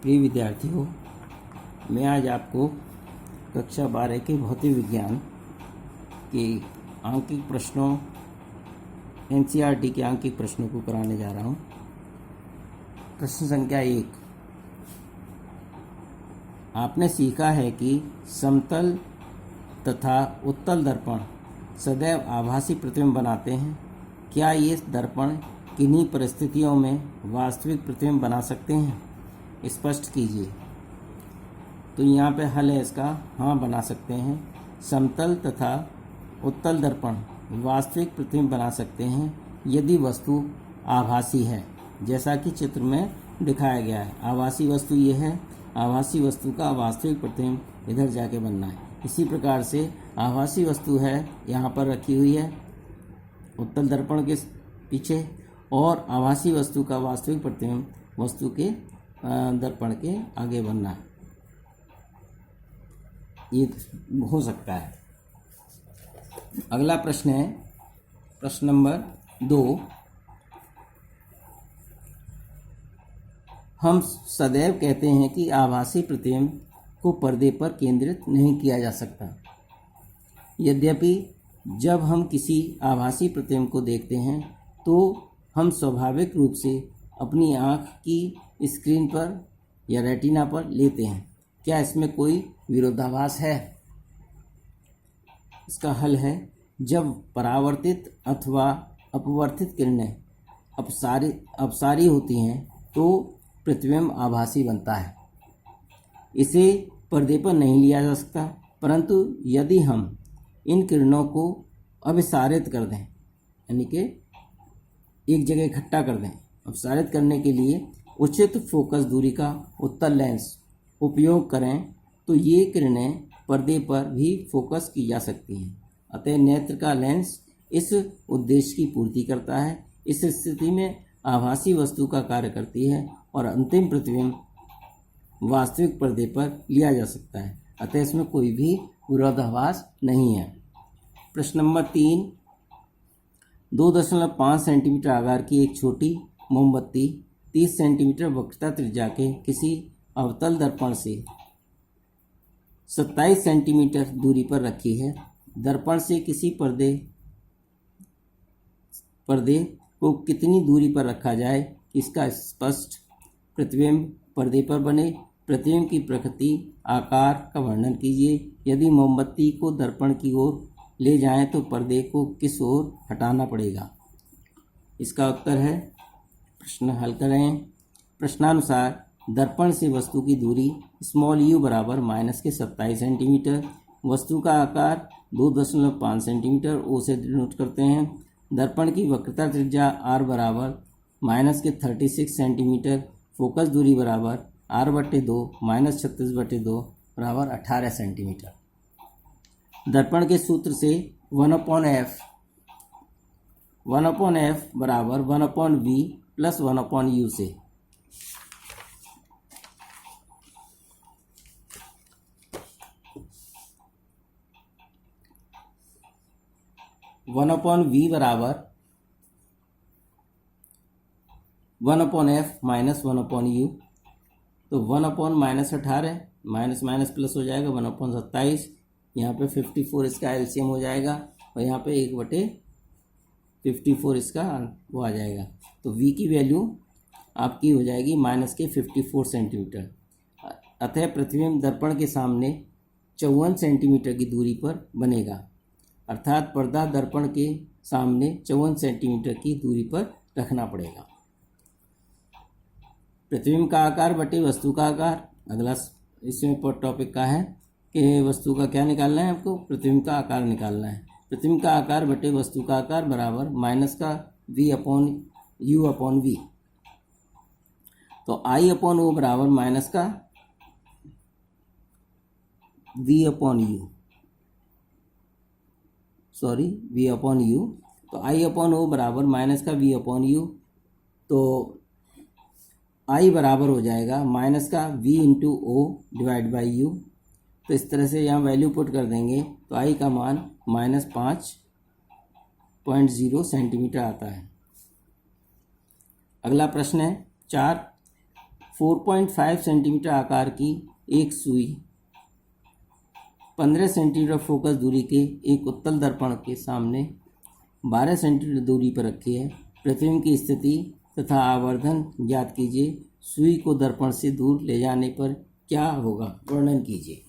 प्रिय विद्यार्थियों, मैं आज आपको कक्षा 12 के भौतिक विज्ञान के आंकिक प्रश्नों एनसीईआरटी के आंकिक प्रश्नों को कराने जा रहा हूँ। प्रश्न संख्या 1। आपने सीखा है कि समतल तथा उत्तल दर्पण सदैव आभासी प्रतिबिंब बनाते हैं। क्या ये दर्पण किन्हीं परिस्थितियों में वास्तविक प्रतिबिंब बना सकते हैं? स्पष्ट कीजिए। तो यहाँ पे हल है इसका, हाँ बना सकते हैं। समतल तथा उत्तल दर्पण वास्तविक प्रतिबिंब बना सकते हैं यदि वस्तु आभासी है, जैसा कि चित्र में दिखाया गया है। आभासी वस्तु ये है, आभासी वस्तु का वास्तविक प्रतिबिंब इधर जाके बनना है। इसी प्रकार से आभासी वस्तु है यहाँ पर रखी हुई है उत्तल दर्पण के पीछे, और आभासी वस्तु का वास्तविक प्रतिबिंब वस्तु के दर्पण के आगे बनना है। ये हो सकता है। अगला प्रश्न है प्रश्न नंबर 2। हम सदैव कहते हैं कि आभासी प्रतिबिंब को पर्दे पर केंद्रित नहीं किया जा सकता। यद्यपि जब हम किसी आभासी प्रतिबिंब को देखते हैं तो हम स्वाभाविक रूप से अपनी आँख की स्क्रीन पर या रेटिना पर लेते हैं। क्या इसमें कोई विरोधाभास है? इसका हल है, जब परावर्तित अथवा अपवर्तित किरणें अपसारी होती हैं तो प्रतिबिंब आभासी बनता है। इसे पर्दे पर नहीं लिया जा सकता, परंतु यदि हम इन किरणों को अभिसारित कर दें, यानी कि एक जगह इकट्ठा कर दें, अपसारित करने के लिए उचित फोकस दूरी का उत्तल लेंस उपयोग करें तो ये किरणें पर्दे पर भी फोकस की जा सकती हैं। अतः नेत्र का लेंस इस उद्देश्य की पूर्ति करता है। इस स्थिति में आभासी वस्तु का कार्य करती है और अंतिम प्रतिबिंब वास्तविक पर्दे पर लिया जा सकता है। अतः इसमें कोई भी विरोधाभास नहीं है। प्रश्न नंबर 3। 2.5 सेंटीमीटर आकार की एक छोटी मोमबत्ती 30 सेंटीमीटर वक्रता त्रिज्या के किसी अवतल दर्पण से 27 सेंटीमीटर दूरी पर रखी है। दर्पण से किसी पर्दे को कितनी दूरी पर रखा जाए कि इसका स्पष्ट प्रतिबिंब पर्दे पर बने? प्रतिबिंब की प्रकृति आकार का वर्णन कीजिए। यदि मोमबत्ती को दर्पण की ओर ले जाएं तो पर्दे को किस ओर हटाना पड़ेगा? इसका उत्तर है, प्रश्न हल करें। प्रश्नानुसार दर्पण से वस्तु की दूरी स्मॉल u बराबर -27 सेंटीमीटर, वस्तु का आकार 2.5 सेंटीमीटर ओ से डिनोट करते हैं। दर्पण की वक्रता त्रिज्या r बराबर -36 सेंटीमीटर, फोकस दूरी बराबर r/2 -36/2 बराबर 18 सेंटीमीटर। दर्पण के सूत्र से 1/f बराबर 1/v प्लस 1/u से 1/v बराबर 1/f माइनस 1/u। तो 1/-18 माइनस माइनस प्लस हो जाएगा 1/27। यहाँ पे 54 इसका एलसीएम हो जाएगा और यहाँ पे 1/54 इसका वो आ जाएगा। तो v की वैल्यू आपकी हो जाएगी -54 सेंटीमीटर। अतः प्रतिबिंब दर्पण के सामने 54 सेंटीमीटर की दूरी पर बनेगा, अर्थात पर्दा दर्पण के सामने 54 सेंटीमीटर की दूरी पर रखना पड़ेगा। प्रतिबिंब का आकार बटे वस्तु का आकार। अगला इसमें टॉपिक का है कि वस्तु का क्या निकालना है आपको? प्रतिबिंब का आकार निकालना है। प्रतिबिंब का आकार बटे वस्तु का आकार बराबर माइनस का v/u/v। तो I/o बराबर माइनस का v/u, तो I/o बराबर माइनस का v/u। तो I बराबर हो जाएगा माइनस का v/o/u। तो इस तरह से यहाँ वैल्यू पुट कर देंगे तो I का मान -5.0 सेंटीमीटर आता है। अगला प्रश्न है 4। 4.5 सेंटीमीटर आकार की एक सुई 15 सेंटीमीटर फोकस दूरी के एक उत्तल दर्पण के सामने 12 सेंटीमीटर दूरी पर रखी है। प्रतिबिंब की स्थिति तथा आवर्धन ज्ञात कीजिए। सुई को दर्पण से दूर ले जाने पर क्या होगा, वर्णन कीजिए।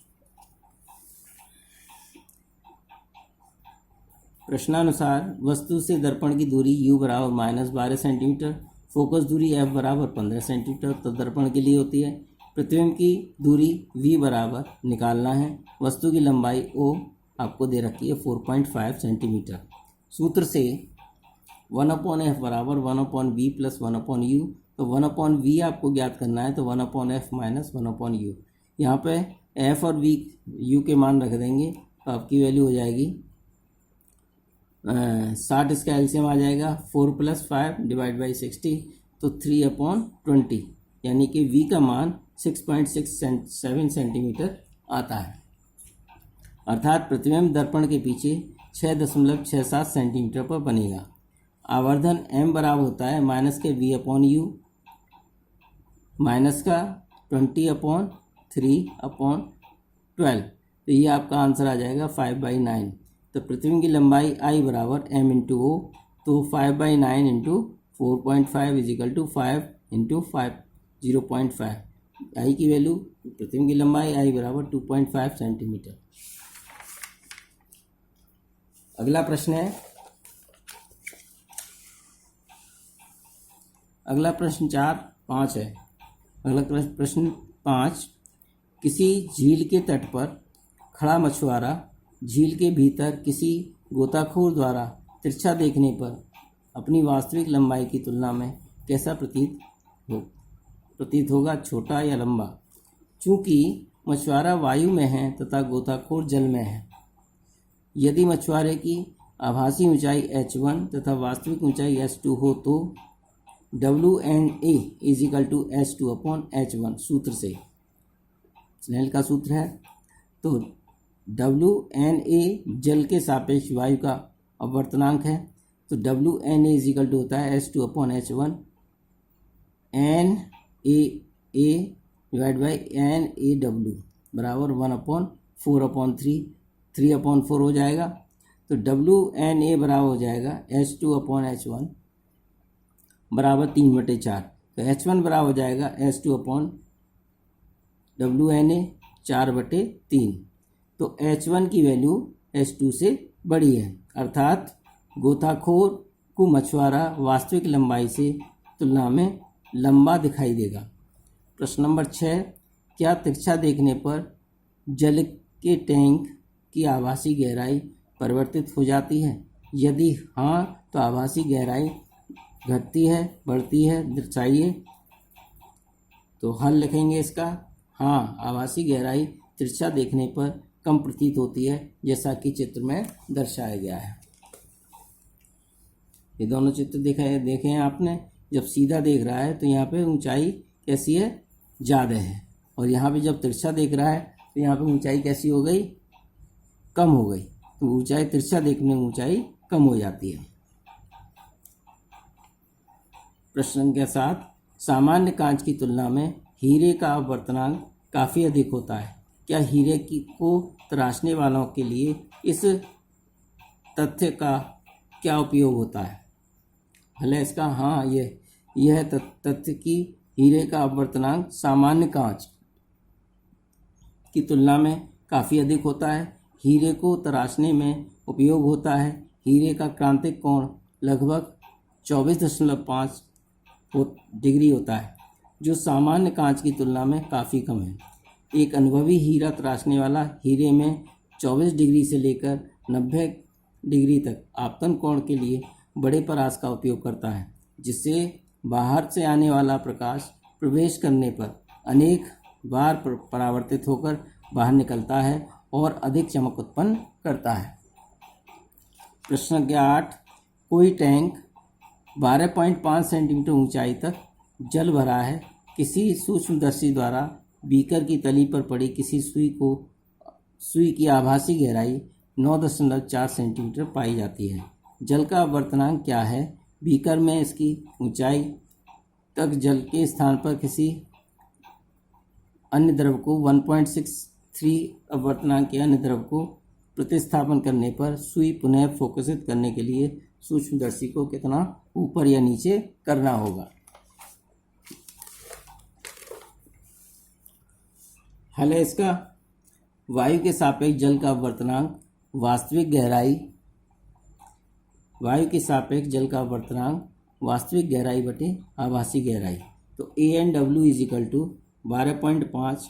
प्रश्नानुसार वस्तु से दर्पण की दूरी u बराबर -12 सेंटीमीटर, फोकस दूरी f बराबर 15 सेंटीमीटर तो दर्पण के लिए होती है। प्रतिबिंब की दूरी v बराबर निकालना है। वस्तु की लंबाई o आपको दे रखी है 4.5 सेंटीमीटर। सूत्र से 1/f बराबर 1/v प्लस 1/u, तो 1/v आपको ज्ञात करना है, तो 1/f माइनस 1/u। यहाँ पे f और u के मान रख देंगे तो आपकी वैल्यू हो जाएगी 60, इसका एलसीएम आ जाएगा 4 + 5 / 60, तो 3/20, यानी कि v का मान 6.67 सेंटीमीटर आता है। अर्थात प्रतिबिंब दर्पण के पीछे 6.67 सेंटीमीटर पर बनेगा। आवर्धन m बराबर होता है माइनस के v/u माइनस का 20/3/12, तो ये आपका आंसर आ जाएगा 5/9। तो प्रतिबिंब की लंबाई I बराबर m × o, तो 5/9 × 4.5 = 5 × 5 0.5। I की वैल्यू, प्रतिबिंब की लंबाई I बराबर 2.5 सेंटीमीटर। अगला प्रश्न है, अगला प्रश्न 4-5 है। अगला प्रश्न 5, किसी झील के तट पर खड़ा मछुआरा झील के भीतर किसी गोताखोर द्वारा तिरछा देखने पर अपनी वास्तविक लंबाई की तुलना में कैसा प्रतीत होगा, छोटा या लंबा। चूँकि मछुआरा वायु में है तथा गोताखोर जल में है, यदि मछुआरे की आभासी ऊंचाई h1 तथा वास्तविक ऊंचाई h2 हो तो WNA = h2/h1 सूत्र से, स्नेल का सूत्र है। तो WNA जल के सापेक्ष वायु का अपवर्तनांक है, तो WNA = होता है h2/h1 NAA/NAW बराबर 1/4/3, 3/4 हो जाएगा। तो WNA बराबर हो जाएगा h2/h1 बराबर 3/4, तो h1 बराबर हो जाएगा h2/WNA 4/3, तो h1 की वैल्यू h2 से बड़ी है। अर्थात गोताखोर को मछुआरा वास्तविक लंबाई से तुलना में लंबा दिखाई देगा। प्रश्न नंबर 6, क्या तिरछा देखने पर जल के टैंक की आभासी गहराई परिवर्तित हो जाती है? यदि हाँ तो आभासी गहराई घटती है, बढ़ती है, दर्शाइए। तो हल लिखेंगे इसका, हाँ, आभासी गहराई तिरछा देखने पर कम प्रतीत होती है, जैसा कि चित्र में दर्शाया गया है। ये दोनों चित्र देखे हैं आपने। जब सीधा देख रहा है तो यहाँ पे ऊंचाई कैसी है, ज़्यादा है, और यहाँ पे जब तिरछा देख रहा है तो यहाँ पे ऊंचाई कैसी हो गई, कम हो गई। तो ऊंचाई तिरछा देखने में ऊंचाई कम हो जाती है। प्रश्न के साथ, सामान्य कांच की तुलना में हीरे का अपवर्तनांक काफ़ी अधिक होता है। क्या हीरे को तराशने वालों के लिए इस तथ्य का क्या उपयोग होता है? हल है इसका, हाँ, यह तथ्य कि हीरे का अपवर्तनांक सामान्य कांच की तुलना में काफ़ी अधिक होता है, हीरे को तराशने में उपयोग होता है। हीरे का क्रांतिक कोण लगभग 24.5 डिग्री होता है, जो सामान्य कांच की तुलना में काफ़ी कम है। एक अनुभवी हीरा तराशने वाला हीरे में 24 डिग्री से लेकर 90 डिग्री तक आपतन कोण के लिए बड़े परास का उपयोग करता है, जिससे बाहर से आने वाला प्रकाश प्रवेश करने पर अनेक बार परावर्तित होकर बाहर निकलता है और अधिक चमक उत्पन्न करता है। प्रश्न 8, कोई टैंक 12.5 सेंटीमीटर ऊंचाई तक जल भरा है। किसी सूक्ष्मदर्शी द्वारा बीकर की तली पर पड़ी किसी सुई की आभासी गहराई 9.4 सेंटीमीटर पाई जाती है। जल का अपवर्तनांक क्या है? बीकर में इसकी ऊंचाई तक जल के स्थान पर किसी अन्य द्रव को 1.63 अपवर्तनांक के अन्य द्रव को प्रतिस्थापन करने पर सुई पुनः फोकसित करने के लिए सूक्ष्मदर्शी को कितना ऊपर या नीचे करना होगा। हल है इसका, वायु के सापेक्ष जल का अपवर्तनांक वास्तविक गहराई, वायु के सापेक्ष जल का अपवर्तनांक वास्तविक गहराई बटे आभासी गहराई। तो ANW is equal to 12.5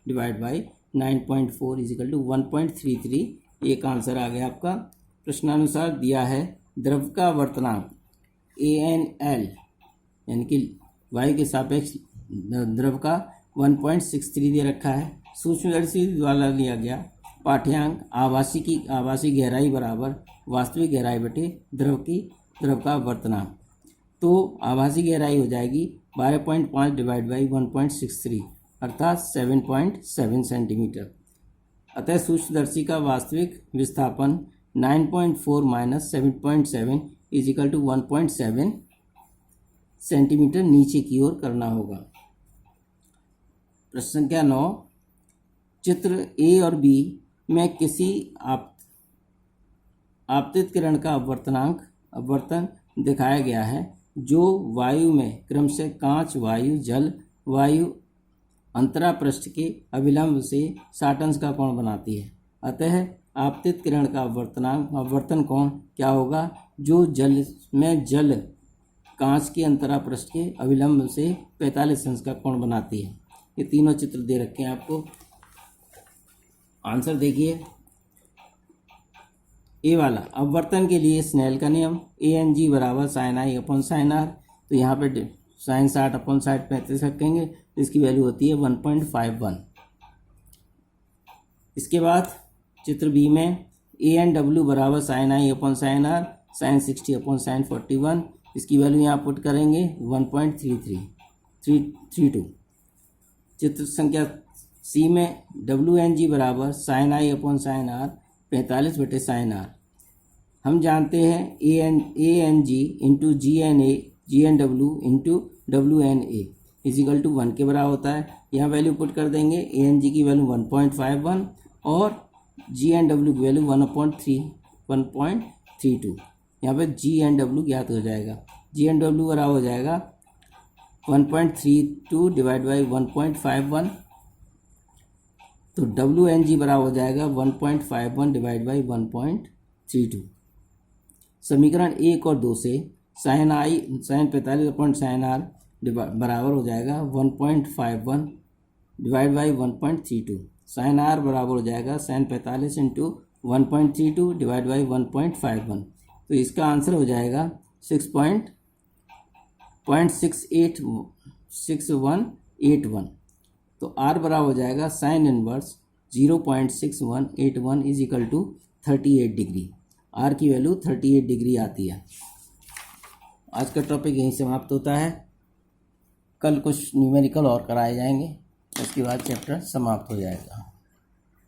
divide by 9.4 is equal to 1.33। एक आंसर आ गया आपका। प्रश्नानुसार दिया है द्रव का अपवर्तनांक ANL यानी कि वायु के सापेक्ष द्रव का 1.63 दे रखा है। सूक्ष्मदर्शी द्वारा लिया गया पाठ्यांक आभासी गहराई बराबर वास्तविक गहराई बटे द्रव का अपवर्तनांक। तो आभासी गहराई हो जाएगी 12.5 डिवाइड बाई 1.63 अर्थात 7.7 सेंटीमीटर। अतः सूक्ष्मदर्शी का वास्तविक विस्थापन 9.4 minus 7.7 is equal to 1.7 centimetre नीचे की ओर करना होगा। प्रश्न संख्या 9, चित्र A और B में किसी आपतित किरण का अपवर्तन दिखाया गया है जो वायु में क्रमशः कांच, वायु, जल, वायु अंतरा पृष्ठ के अभिलंब से 60 अंश का कोण बनाती है। अतः आपतित किरण का अपवर्तन कोण क्या होगा जो जल कांच के अंतरा पृष्ठ के अभिलंब से 45 अंश का कोण बनाती है। ये तीनों चित्र दे रखे हैं आपको। आंसर देखिए, ए वाला अपवर्तन के लिए स्नेल का नियम ANG बराबर sin I upon sin R। तो यहाँ पे sin 60 अपॉन 60 35 रखेंगे तो इसकी वैल्यू होती है 1.51। इसके बाद चित्र बी में ANW बराबर sin I upon sin R sin 60 upon sin 41। इसकी वैल्यू यहाँ पुट करेंगे 1.32। चित्र संख्या सी में WNG बराबर sin I upon sin R 45 बटे sin R। हम जानते हैं ANG into GNW into WNA is equal to 1 के बराबर होता है। यहाँ वैल्यू पुट कर देंगे। ANG की वैल्यू 1.51 और GNW की वैल्यू 1.32। यहाँ पे GNW ज्ञात हो जाएगा। GNW बराबर हो जाएगा 1.32 डिवाइड बाई 1.51। तो WNG बराबर हो जाएगा 1.51 डिवाइड बाई 1.32। समीकरण 1 और 2 से sin 45 अपॉन sin R बराबर हो जाएगा 1.51 डिवाइड बाई 1.32। sin R बराबर हो जाएगा sin 45 इंटू 1.32 डिवाइड बाई 1.51। तो इसका आंसर हो जाएगा 6.6181। तो R बराबर हो जाएगा sine inverse 0.6181 is equal to 38 degree. R की वैल्यू 38 डिग्री आती है। आज का टॉपिक यहीं समाप्त होता है। कल कुछ न्यूमेरिकल और कराए जाएंगे, उसके बाद चैप्टर समाप्त हो जाएगा।